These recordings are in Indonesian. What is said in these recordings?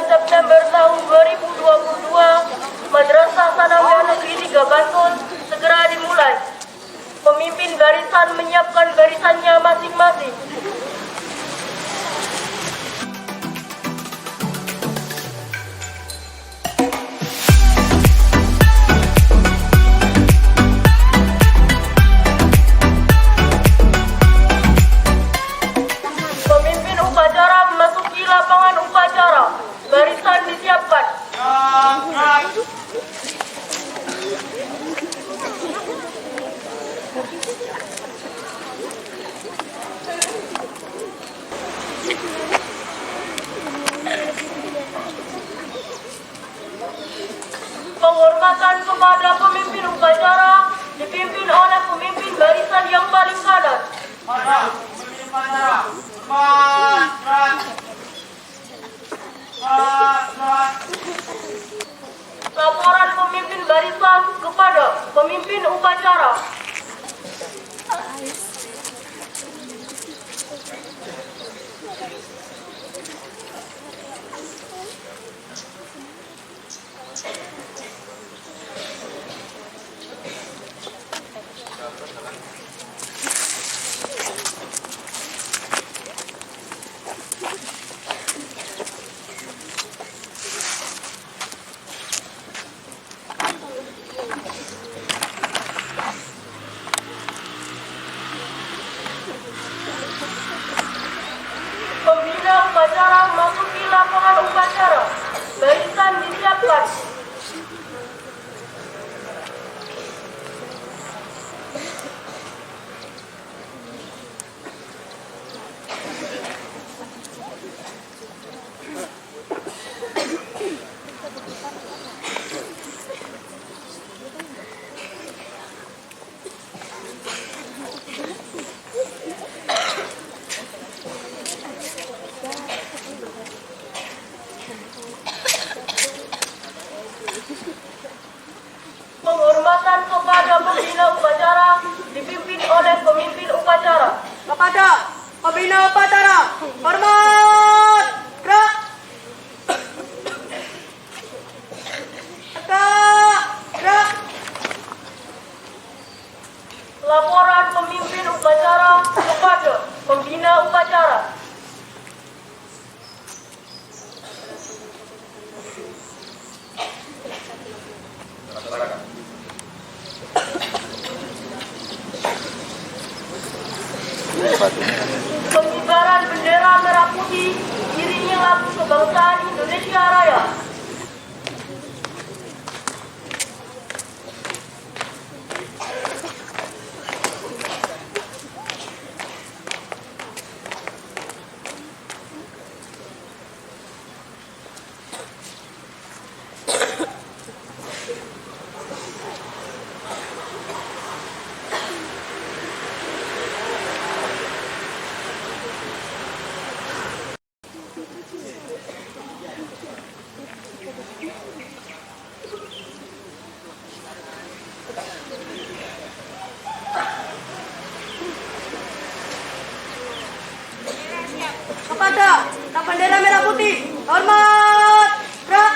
September tahun 2022, Madrasah Sanawiyah Negeri 3 Bantul segera dimulai. Pemimpin barisan menyiapkan barisannya masing-masing. Pemimpin upacara memasuki lapangan upacara. Barisan disiapkan. Penghormatan kepada pemimpin upacara dipimpin oleh pemimpin barisan yang paling kanan. Laporan pemimpin barisan kepada pemimpin upacara. Pembina upacara memasuki lapangan upacara. Barisan disiapkan. Penghormatan kepada pembina upacara dipimpin oleh pemimpin upacara. Kepada pembina upacara, hormat, gerak. Gerak. Laporan pemimpin upacara kepada pembina upacara. Pengibaran bendera merah putih, iringi lagu kebangsaan Indonesia Raya. Kepada bendera merah putih, hormat, gerak.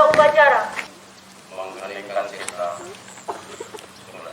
pembina upacara. Mengheningkan cipta. Mulai.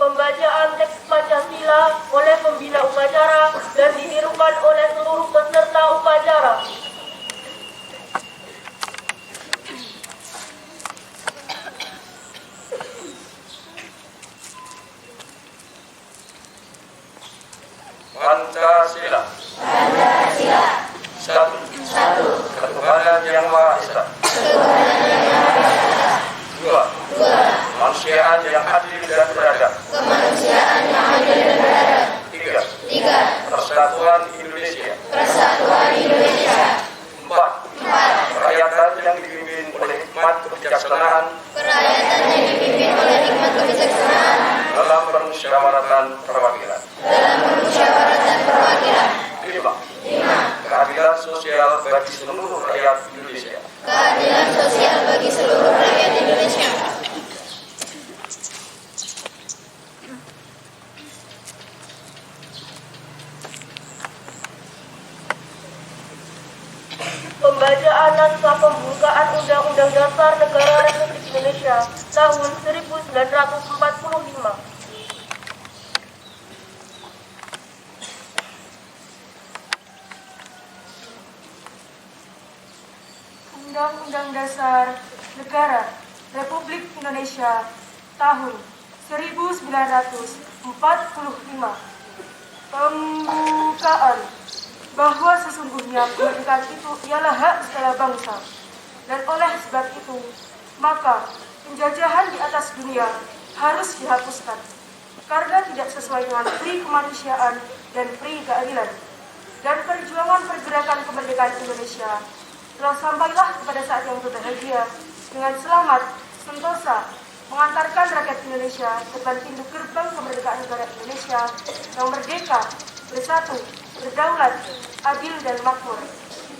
Pembacaan teks Pancasila oleh pembina upacara dan ditirukan oleh seluruh peserta upacara. Pancasila. Satu. Ketuhanan Yang Maha Esa. Dua. Kemanusiaan yang adil dan beradab. Tiga. Persatuan Indonesia. Empat. Kerakyatan yang dipimpin oleh hikmat kebijaksanaan. Dalam permusyawaratan perwakilan. Lima. Keadilan sosial bagi seluruh rakyat Indonesia. Pembacaan naskah pembukaan Undang-Undang Dasar Negara Republik Indonesia tahun 1945. Undang-Undang Dasar Negara Republik Indonesia tahun 1945. Pembukaan bahwa sesungguhnya kemerdekaan itu ialah hak segala bangsa, dan oleh sebab itu maka penjajahan di atas dunia harus dihapuskan karena tidak sesuai dengan pri kemanusiaan dan pri keadilan, dan perjuangan pergerakan kemerdekaan Indonesia telah sampailah kepada saat yang berbahagia dengan selamat sentosa mengantarkan rakyat Indonesia depan pintu gerbang kemerdekaan negara Indonesia yang merdeka, bersatu, berdaulat, adil dan makmur.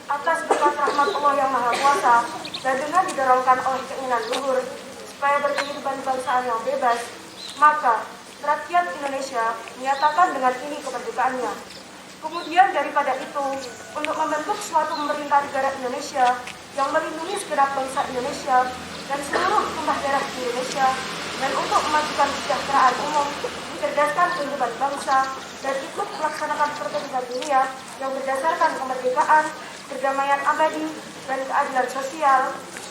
Atas berkat rahmat Allah yang Maha Kuasa dan dengan didorongkan oleh keinginan luhur supaya berkehidupan kebangsaan yang bebas, maka rakyat Indonesia menyatakan dengan ini kemerdekaannya. Kemudian daripada itu, untuk membentuk suatu pemerintah negara Indonesia yang melindungi segenap bangsa Indonesia dan seluruh tumpah darah Indonesia, dan untuk memajukan kesejahteraan umum, mencerdaskan kehidupan bangsa, dan ikut melaksanakan perkembangan dunia yang berdasarkan kemerdekaan, perdamaian abadi, dan keadilan sosial,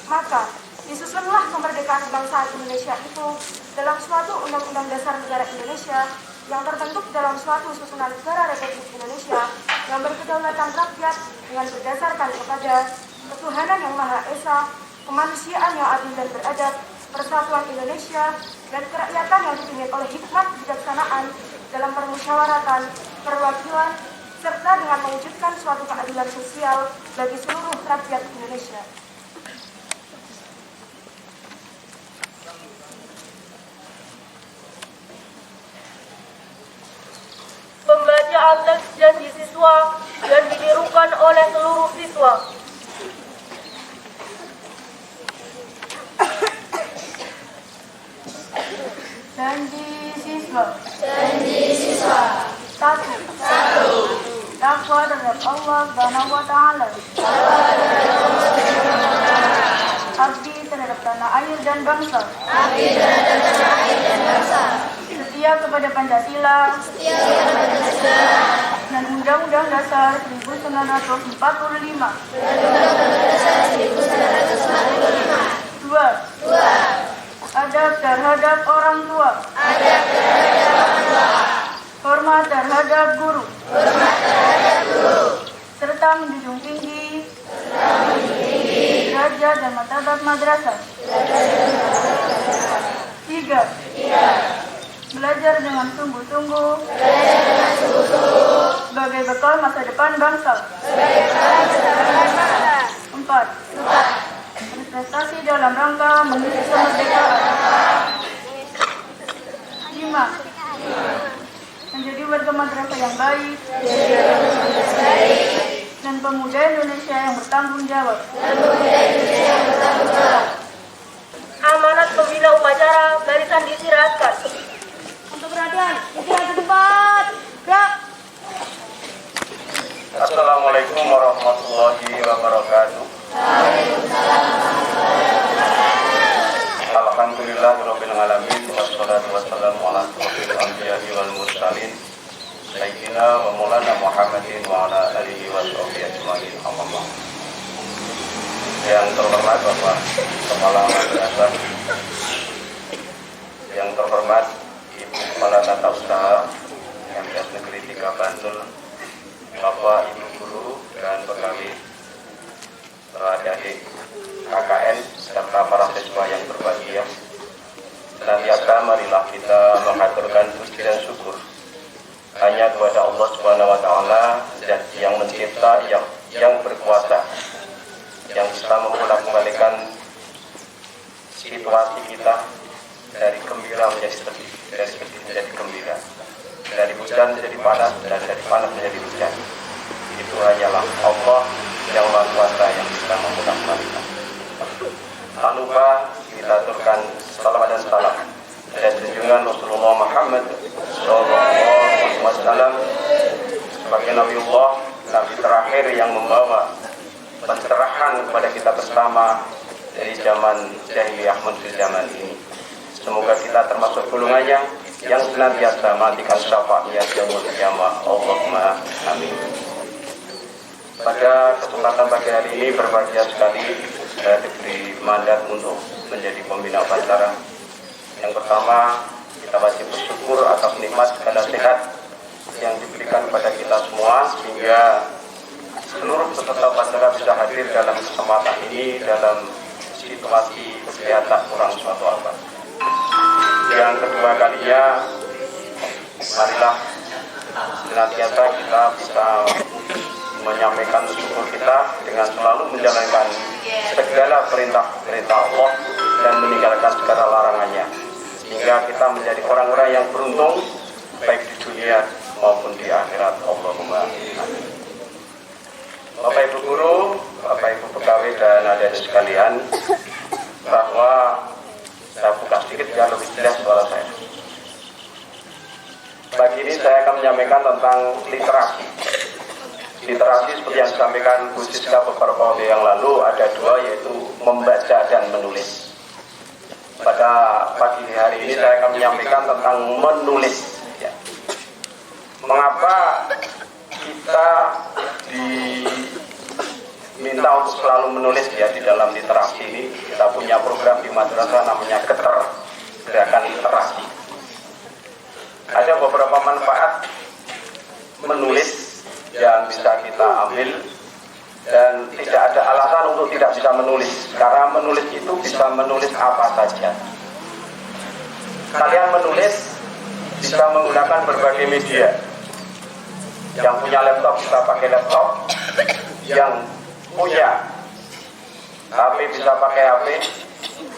maka disusunlah kemerdekaan bangsa Indonesia itu dalam suatu Undang-Undang Dasar Negara Indonesia yang terbentuk dalam suatu susunan negara Republik Indonesia yang berkedaulatan rakyat dengan berdasarkan kepada ketuhanan yang Maha Esa, kemanusiaan yang adil dan beradab, persatuan Indonesia, dan kerakyatan yang dipimpin oleh hikmat kebijaksanaan dalam permusyawaratan, perwakilan, serta dengan mewujudkan suatu keadilan sosial bagi seluruh rakyat Indonesia. paham teks janji siswa dan ditirukan oleh seluruh siswa. Janji siswa. Satu. Takwa terhadap Allah Subhanahu wa Ta'ala. Abdi terhadap tanah air dan bangsa. Setia kepada Pancasila. Dan Undang-Undang Dasar 1945. Dua. Adab terhadap orang tua. Hormat terhadap guru. Serta menjunjung tinggi derajat dan martabat madrasah. Tiga. Belajar dengan sungguh-sungguh sebagai bekal masa depan bangsa. Empat. Berprestasi dalam rangka menuju kemerdekaan. Lima. Menjadi warga madrasah yang baik dan pemuda Indonesia yang bertanggung jawab. Amanat pembina upacara barisan diistirahatkan. Untuk perhatian, istirahat di tempat. Gerak. Assalamualaikum warahmatullahi wabarakatuh. Alhamdulillahirabbil alamin wassalatu wassalamu ala asyrofil anbiya'i wal mursalin sayyidina wa maulana Muhammadin wa ala alihi wa sahbihi ajmain. Allahumma. Yang terhormat Bapak Kepala Madrasah, yang terhormat Ibu Kepala Tata Usaha MTS Negeri 3 Bantul, Bapak Ibu Guru dan pegawai adik-adik KKN serta para siswa yang berbahagia. Senantiasa marilah kita mengaturkan puji dan syukur hanya kepada Allah Subhanahu wa Ta'ala, Zat yang mencipta, yang berkuasa, yang bisa membolak-balikan situasi kita dari gembira menjadi sedih, dari sedih menjadi gembira, dari hujan menjadi panas, dan dari panas menjadi hujan. Itu hanyalah Allah yang Maha Kuasa yang bisa membolak-balikan. Tak lupa kita aturkan salawat dan salam dan junjungan Rasulullah Muhammad SAW sebagai Nabiullah, Nabi terakhir yang membawa pencerahan kepada kita bersama dari zaman jahiliyah menuju zaman ini. Semoga kita termasuk golongannya yang senantiasa matikan syafaatnya yaumul qiyamah. Allahumma amin. Pada kesempatan pagi hari ini berbahagia sekali saya diberi mandat untuk menjadi pembina upacara. Yang pertama, kita wajib bersyukur atas nikmat segala sehat yang diberikan kepada kita semua sehingga seluruh peserta upacara bisa hadir dalam kesempatan ini dalam situasi kesehatan kurang suatu apa. Yang kedua kalinya, marilah senantiasa kita bisa menyampaikan syukur kita dengan selalu menjalankan segala perintah-perintah Allah dan meninggalkan segala larangannya, sehingga kita menjadi orang-orang yang beruntung baik di dunia maupun di akhirat. Allahumma amin. Bapak Ibu Guru, Bapak Ibu pegawai dan adik sekalian, bahwa saya buka sedikit biar lebih jelas suara saya. Pagi ini saya akan menyampaikan tentang literasi. Literasi seperti yang disampaikan Bu Siska beberapa waktu yang lalu ada dua, yaitu membaca dan menulis. Pada pagi hari ini saya akan menyampaikan tentang menulis. Ya. Mengapa kita diminta untuk selalu menulis ya di dalam literasi ini? Kita punya program di madrasah namanya GETER, Gerakan Literasi. Ada beberapa manfaat menulis yang bisa kita ambil dan tidak ada alasan untuk tidak bisa menulis, karena menulis itu bisa menulis apa saja. Kalian menulis bisa menggunakan berbagai media. Yang punya laptop bisa pakai laptop, yang punya HP bisa pakai HP,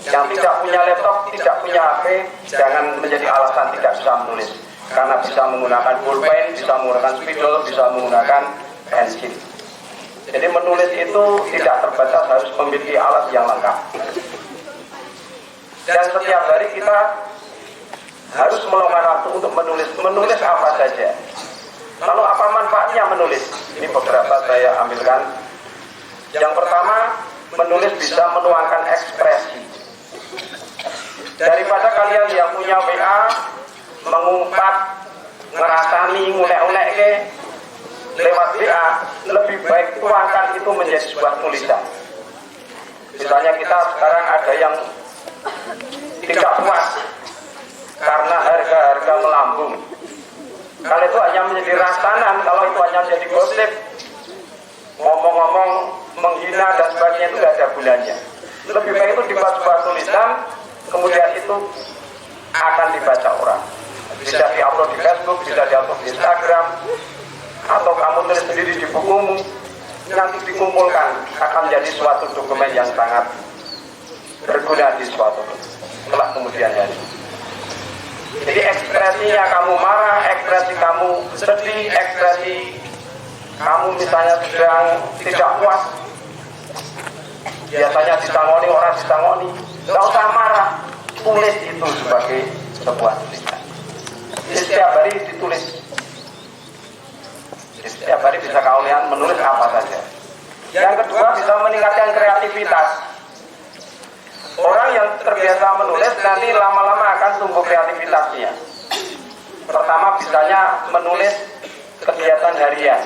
yang tidak punya laptop, tidak punya HP, jangan menjadi alasan tidak bisa menulis. karena bisa menggunakan pulpen, bisa menggunakan spidol, bisa menggunakan pensil. Jadi menulis itu tidak terbatas harus memiliki alat yang lengkap. Dan setiap hari kita harus meluangkan waktu untuk menulis. Menulis apa saja. Lalu apa manfaatnya menulis? Ini beberapa saya ambilkan. Yang pertama, menulis bisa menuangkan ekspresi. Daripada kalian yang punya WA mengumpat, ngerasani, ngunek-unek ke lewat WA, lebih baik tuangkan itu menjadi sebuah tulisan. Misalnya kita sekarang ada yang tidak puas karena harga-harga melambung. Kalau itu hanya menjadi rasanan, kalau itu hanya menjadi gosip, ngomong-ngomong, menghina dan sebagainya, itu tidak ada gunanya. Lebih baik itu dibuat sebuah tulisan, kemudian itu akan dibaca orang. Bisa di-upload di Facebook, bisa di-upload di Instagram, atau kamu tulis sendiri di bukumu, nanti dikumpulkan akan menjadi suatu dokumen yang sangat berguna di suatu kelak kemudian hari. Jadi ekspresinya kamu marah, ekspresi kamu sedih, ekspresi kamu misalnya sedang tidak puas, biasanya disangoni, orang disangoni, tidak usah marah, tulis itu sebagai sebuah tulisan. Jadi setiap hari ditulis. Setiap hari bisa kalian menulis apa saja. Yang kedua, bisa meningkatkan kreativitas. Orang yang terbiasa menulis nanti lama-lama akan tumbuh kreativitasnya. Pertama, bisanya menulis kegiatan harian.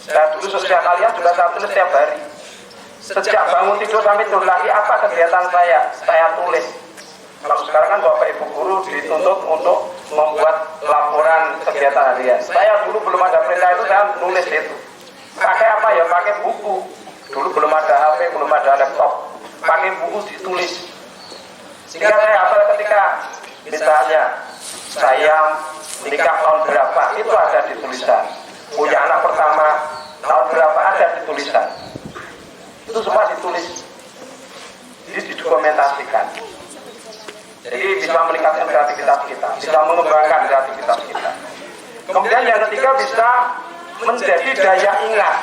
Saya dulu sosial kalian juga saya tulis setiap hari. Sejak bangun tidur sampai tidur lagi, apa kegiatan saya tulis. Kalau sekarang kan Bapak Ibu Guru dituntut untuk membuat laporan kegiatan harian. Saya dulu belum ada perintah itu, saya nulis itu. Pakai apa ya? Pakai buku. Dulu belum ada HP, belum ada laptop. Pakai buku ditulis. Sehingga saya hafal ketika misalnya saya nikah tahun berapa, itu ada di tulisan. Punya anak pertama tahun berapa, ada di tulisan. Itu semua ditulis. Jadi didokumentasikan. Jadi bisa meningkatkan kreativitas kita, bisa mengembangkan kreativitas kita. Kemudian yang ketiga, bisa menjadi daya ingat.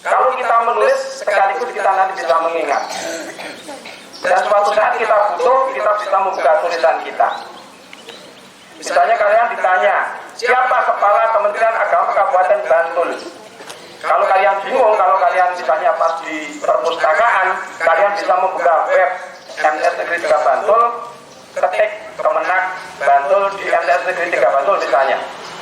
Kalau kita menulis sekaligus kita nanti bisa mengingat. Dan suatu saat kita butuh, kita bisa membuka tulisan kita. Misalnya kalian ditanya, siapa kepala Kementerian Agama Kabupaten Bantul? Kalau kalian bingung, kalau kalian misalnya pas di perpustakaan, kalian bisa membuka web MTS Negeri 3 Bantul, ketik Kemenak Bantul di MTS Negeri 3 Bantul misalnya.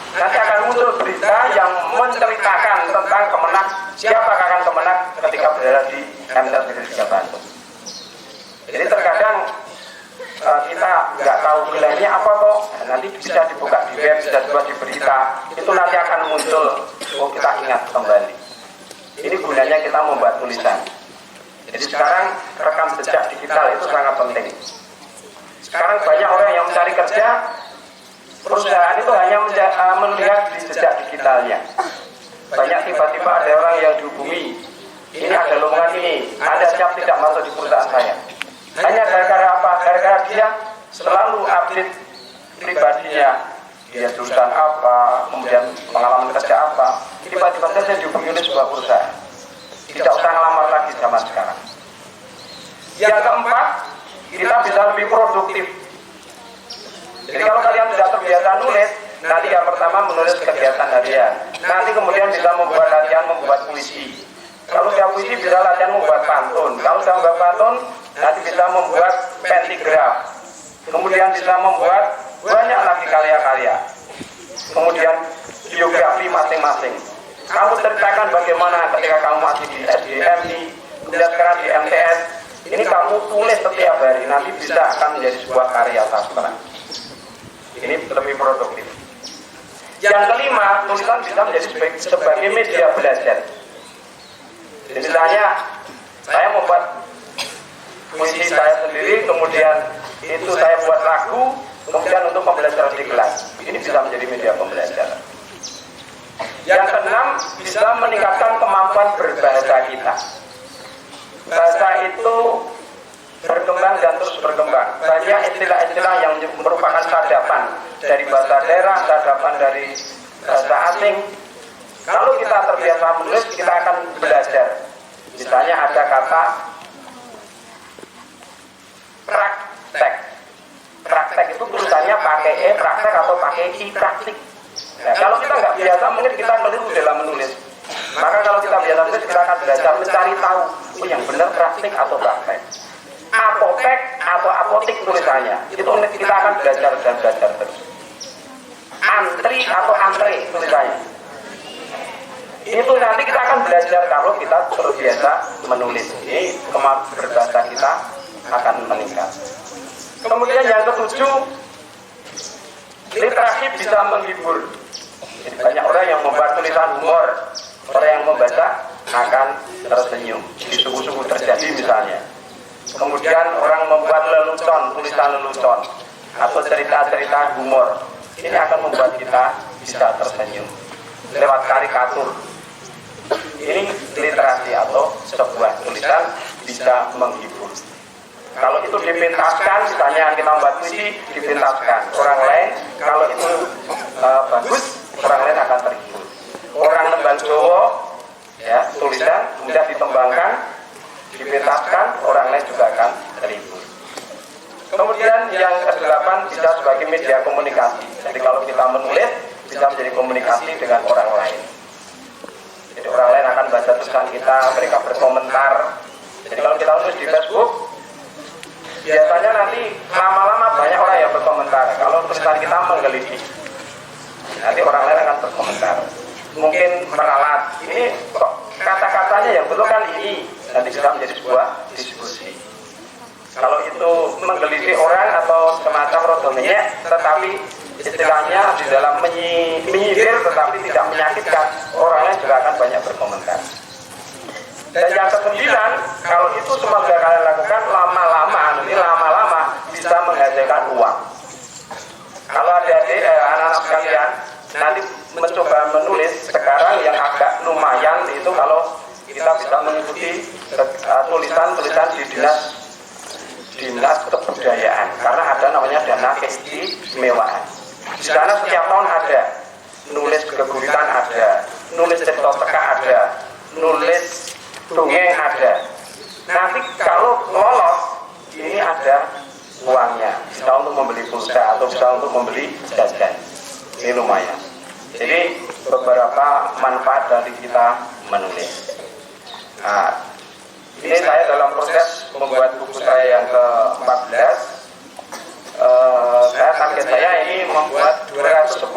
Nanti akan muncul berita yang menceritakan tentang Kemenak, siapa kakak Kemenak ketika berada di MTS Negeri 3 Bantul. Jadi terkadang kita nggak tahu nilainya apa toh, nanti bisa dibuka di web, bisa dibuat di berita, itu nanti akan muncul, oh kita ingat kembali. Ini gunanya kita membuat tulisan. Jadi sekarang rekam jejak digital itu sangat penting. Sekarang banyak orang yang mencari kerja, perusahaan itu hanya melihat di jejak digitalnya. Banyak tiba-tiba ada orang yang dihubungi, ini ada lowongan ini, ada siap tidak masuk di perusahaan saya. Hanya gara-gara apa? Gara-gara dia selalu update pribadinya, dia jurusan apa, kemudian pengalaman kerja apa. Tiba-tiba saja dihubungi oleh sebuah perusahaan. Tidak usah ngelamar lagi zaman sekarang. Yang keempat, kita bisa lebih produktif. Jadi kalau kalian sudah terbiasa nulis, nanti yang pertama menulis kegiatan harian. Nanti kemudian bisa membuat latihan membuat puisi. Kalau sudah puisi bisa latihan membuat pantun. Kalau sudah membuat pantun, nanti bisa membuat pentigraf. Kemudian bisa membuat banyak lagi karya-karya. Kemudian biografi masing-masing. Kamu ceritakan bagaimana ketika kamu masih di SDMI, kemudian sekarang di MTS. Ini kamu tulis setiap hari, nanti bisa akan menjadi sebuah karya sastra. Ini lebih produktif. Yang kelima, tulisan bisa menjadi sebagai media belajar. Jadi misalnya, saya membuat puisi saya sendiri, kemudian itu saya buat lagu, kemudian untuk pembelajaran di kelas. Ini bisa menjadi media pembelajaran. Yang keenam, bisa meningkatkan kemampuan berbahasa kita. Bahasa itu berkembang dan terus berkembang. Banyak istilah-istilah yang merupakan peradaban dari bahasa asing. Kalau kita terbiasa menulis, kita akan belajar. Misalnya ada kata praktek. Praktek itu tulisannya pakai E, praktek atau pakai I, praktik. Nah, kalau kita nggak biasa, mungkin kita keliru dalam menulis. Maka kalau kita biasa menulis, kita akan belajar mencari tahu yang benar praktik atau praktek. Apotek atau apotik tulisannya. Itu kita akan belajar dan belajar terus. Antri atau antre tulisannya. Itu nanti kita akan belajar kalau kita terbiasa menulis. Ini kemampuan berbahasa kita akan meningkat. Kemudian yang ketujuh, literasi bisa menghibur. Jadi banyak orang yang membuat tulisan humor, orang yang membaca akan tersenyum. Di suku-suku terjadi misalnya. Kemudian orang membuat lelucon, tulisan lelucon atau cerita-cerita humor. Ini akan membuat kita bisa tersenyum lewat karikatur. Ini literasi atau sebuah tulisan bisa menghibur. Kalau itu dipentaskan, misalnya kita membuat puisi, dipentaskan. Orang lain, kalau itu bagus, orang lain akan terhibur. Orang nembang Jawa, ya, tulisan, kemudian ditembangkan, dipentaskan, orang lain juga akan terhibur. Kemudian yang kedelapan bisa sebagai media komunikasi. Jadi kalau kita menulis, bisa menjadi komunikasi dengan orang lain. Jadi orang lain akan baca tulisan kita, mereka berkomentar. Jadi kalau kita tulis di Facebook, biasanya nanti lama-lama banyak orang yang berkomentar. Kalau tulisan kita menggelitik, nanti orang lain akan berkomentar. Mungkin meralat, ini kok kata-katanya yang betul kan ini, nanti bisa menjadi sebuah diskusi. Kalau itu menggelitik orang atau semacam rodonya, tetapi istilahnya di dalam menyindir tetapi tidak menyakitkan, orang lain juga akan banyak berkomentar. Dan yang kesembilan, kalau itu semoga kalian lakukan lama-lama bisa menghasilkan uang. Kalau adik-adik, anak-anak sekalian nanti mencoba menulis sekarang yang agak lumayan itu kalau kita bisa mengikuti tulisan-tulisan di dinas kebudayaan, karena ada namanya dana keistimewaan. Di sana setiap tahun ada nulis keguritan, ada nulis cerita teka, ada nulis dongeng, ada. Nanti kalau lolos ini ada uangnya, bisa untuk membeli pulsa atau bisa untuk membeli jajan. Ini lumayan. Jadi beberapa manfaat dari kita menulis. Nah, ini saya dalam proses membuat buku saya yang ke-14. Target saya ini membuat 210.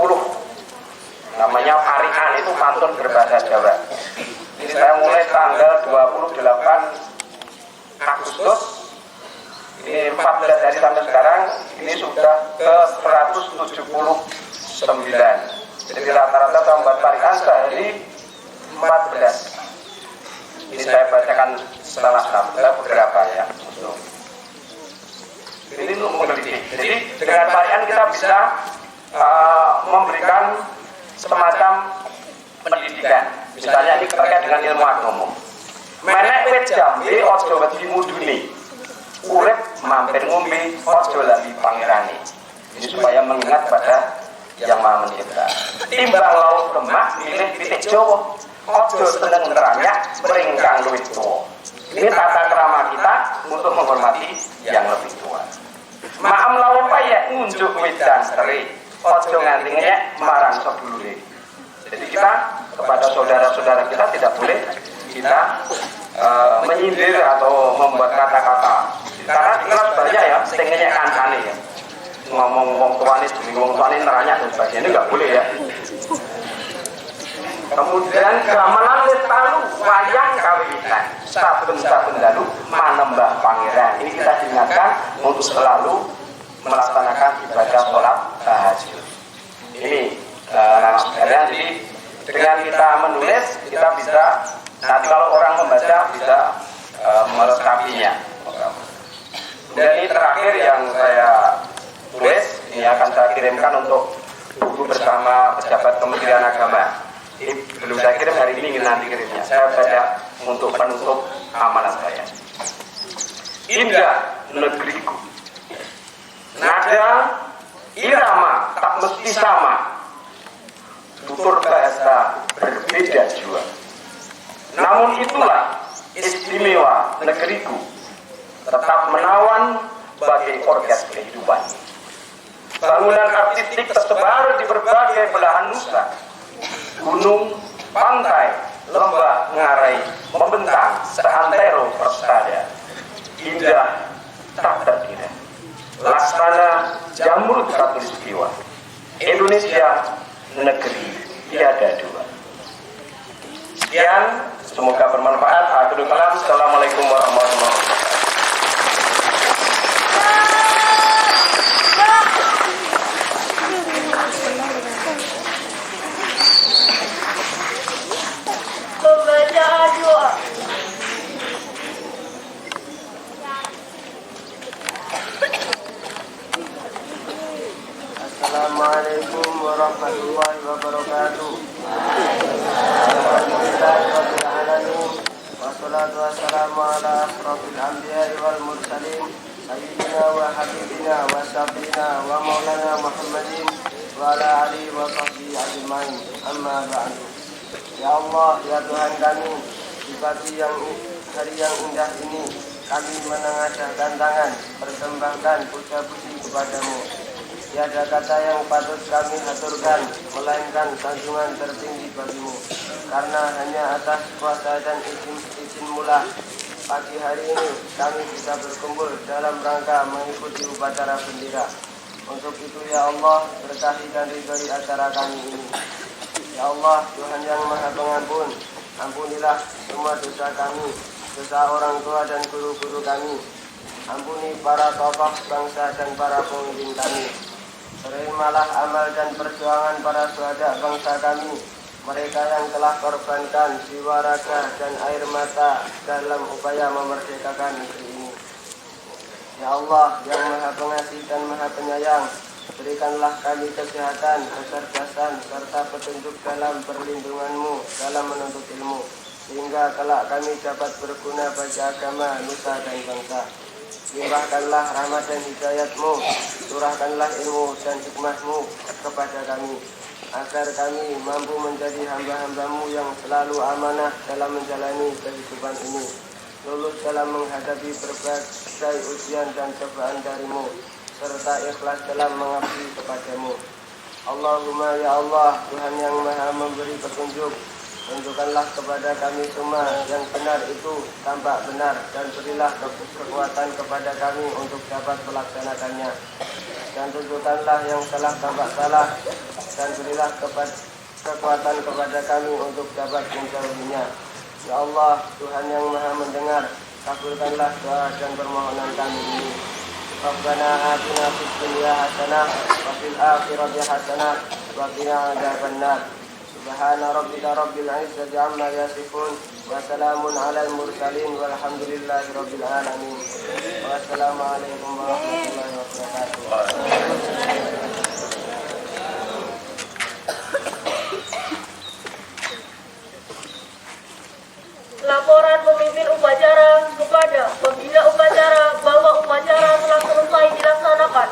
Namanya Parian, itu pantun berbahasa Jawa. Ini saya mulai tanggal 28 Agustus. Ini 14 hari sampai sekarang, ini sudah ke 179. Jadi rata-rata saya membuat Parian sehari 14. Ini saya bacakan setelah beberapa ya. Ini untuk menggelitik. Jadi dengan Parian kita bisa memberikan semacam pendidikan. Misalnya ini terkait dengan ilmu agama. Menek wit jambe aja wedi mudune. Urip mampir ngombe aja lali pangerane. Ini supaya mengingat pada Yang Maha Mencipta. Timbang laut lemak milih pitik Jawa. Aja seneng neranyak meringkang luwih tuwa. Ini tata krama kita untuk menghormati yang lebih tua. Maam lawan payah ngunjuk wedan seri. Aja nganti ngeyek marang sedulure. Jadi kita kepada saudara-saudara kita tidak boleh kita menyindir atau membuat kata-kata. Karena di kelas banyak ya, sing ngeyek kancane ya. Ngomong wong tuane demi wong tuane neranyak dan sebagainya, ini enggak boleh ya. Kemudian gamelan wis talu wayang kawitan saben-saben dalu manembah pangeran. Ini kita diingatkan untuk selalu melaksanakan ibadah sholat tahajud. Ini anak sekalian, jadi dengan kita menulis kita bisa nanti kalau orang membaca bisa melengkapinya. Dan ini terakhir yang saya tulis, ini akan saya kirimkan untuk buku bersama pejabat Kementerian Agama. Ini belum saya kirim hari ini, ingin nanti kirimnya. Saya baca untuk penutup amalan saya. Indah negeriku, nada irama tak mesti sama, tutur bahasa berbeda jua. Namun itulah istimewa negeriku, tetap menawan bagai organ kehidupan. Bangunan artistik tersebar di berbagai belahan nusa. Gunung, pantai, lembah, ngarai membentang seantero persada. Indah tak terkira. Laksana jamur khatulistiwa. Indonesia negeri tiada dua. Sekian, semoga bermanfaat. Akhirul kalam. Assalamualaikum warahmatullahi wabarakatuh. Pembacaan doa. Assalamualaikum warahmatullahi wabarakatuh. Alhamdulillahirabbil alamin. Wassalatu wassalamu ala asrofil anbiya'i wal mursalin sayyidina wa habibina wa syafiina wa maulana Muhammadin wa ala alihi wa sahbihi ajmain. Amma ba'du. Ya Allah, ya Tuhan kami, di pagi hari yang indah ini kami menengadahkan tangan, persembahkan puja-puji kepadamu. Tiada kata yang patut kami haturkan, melainkan sanjungan tertinggi bagimu. Karena hanya atas kuasa dan izin-mu lah pagi hari ini kami bisa berkumpul dalam rangka mengikuti upacara bendera. Untuk itu ya Allah, berkahi dan ridhoi acara kami ini. Ya Allah, Tuhan yang Maha Pengampun, ampunilah semua dosa kami, dosa orang tua dan guru-guru kami. Ampuni para tokoh bangsa dan para pemimpin kami. Terimalah amal dan perjuangan para syuhada bangsa kami, mereka yang telah korbankan jiwa, raga, dan air mata dalam upaya memerdekakan negeri ini. Ya Allah, yang Maha Pengasih dan Maha Penyayang, berikanlah kami kesehatan, kecerdasan, serta petunjuk dalam perlindungan-Mu dalam menuntut ilmu, sehingga kelak kami dapat berguna bagi agama, nusa, dan bangsa. Limpahkanlah rahmat dan hidayat-Mu, curahkanlah ilmu dan hikmah-Mu kepada kami, agar kami mampu menjadi hamba-hamba-Mu yang selalu amanah dalam menjalani kehidupan ini, lulus dalam menghadapi berbagai ujian dan cobaan dari-Mu, serta ikhlas dalam mengabdi kepadamu. Allahumma ya Allah, Tuhan yang Maha memberi petunjuk, tunjukkanlah kepada kami semua yang benar itu tampak benar, dan berilah kekuatan kepada kami untuk dapat melaksanakannya. Dan tunjukkanlah yang salah tampak salah, dan berilah kekuatan kepada kami untuk dapat menjauhinya. Ya Allah, Tuhan yang Maha mendengar, kabulkanlah doa dan permohonan kami ini. Rabbana atina fid dunya hasanah wa fil akhirati hasanah wa qina adzabannar. Subhana rabbika rabbil izzati amma yasifun wa salamun alal mursalin walhamdulillahi rabbil alamin. Wassalamualaikum warahmatullahi wabarakatuh. Laporan pemimpin upacara kepada pembina upacara bahwa upacara telah selesai dilaksanakan.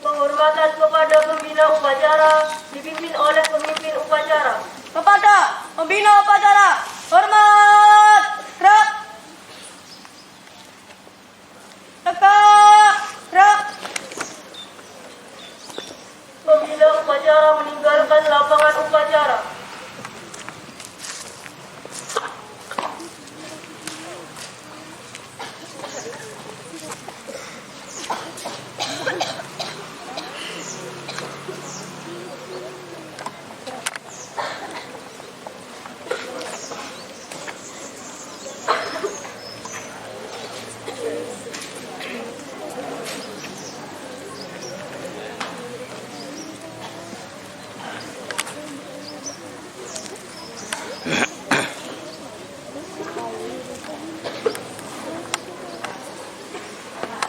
Penghormatan kepada pembina upacara dipimpin oleh pemimpin upacara. Kepada pembina upacara, hormat, gerak, tegak, gerak. Pembina upacara meninggalkan lapangan upacara.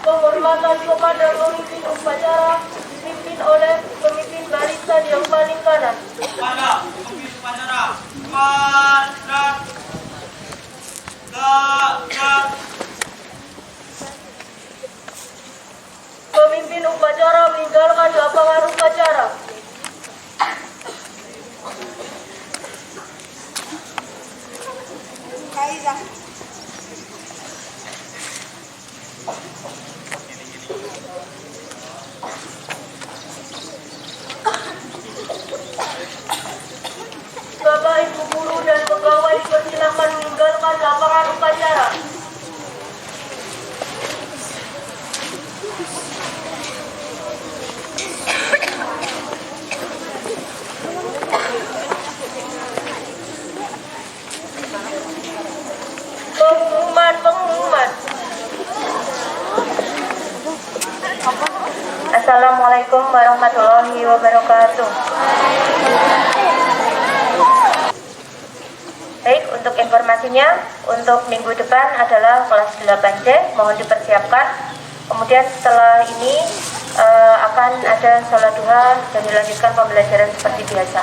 Penghormatan kepada pemimpin upacara dipimpin oleh pemimpin barisan yang paling kanan. Kepada pemimpin upacara, 4, gerak. Faizah. Bapak, Ibu guru dan pegawai persilakan meninggalkan lapangan upacara. Pengumuman. Assalamualaikum warahmatullahi wabarakatuh. Baik, untuk informasinya, untuk minggu depan adalah kelas 8C, mohon dipersiapkan. Kemudian setelah ini akan ada sholat duha dan dilanjutkan pembelajaran seperti biasa.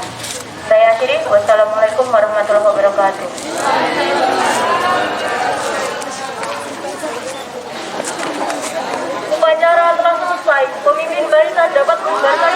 Saya akhiri, wassalamualaikum warahmatullahi wabarakatuh. Upacara telah selesai, pemimpin barisan dapat mengubarkan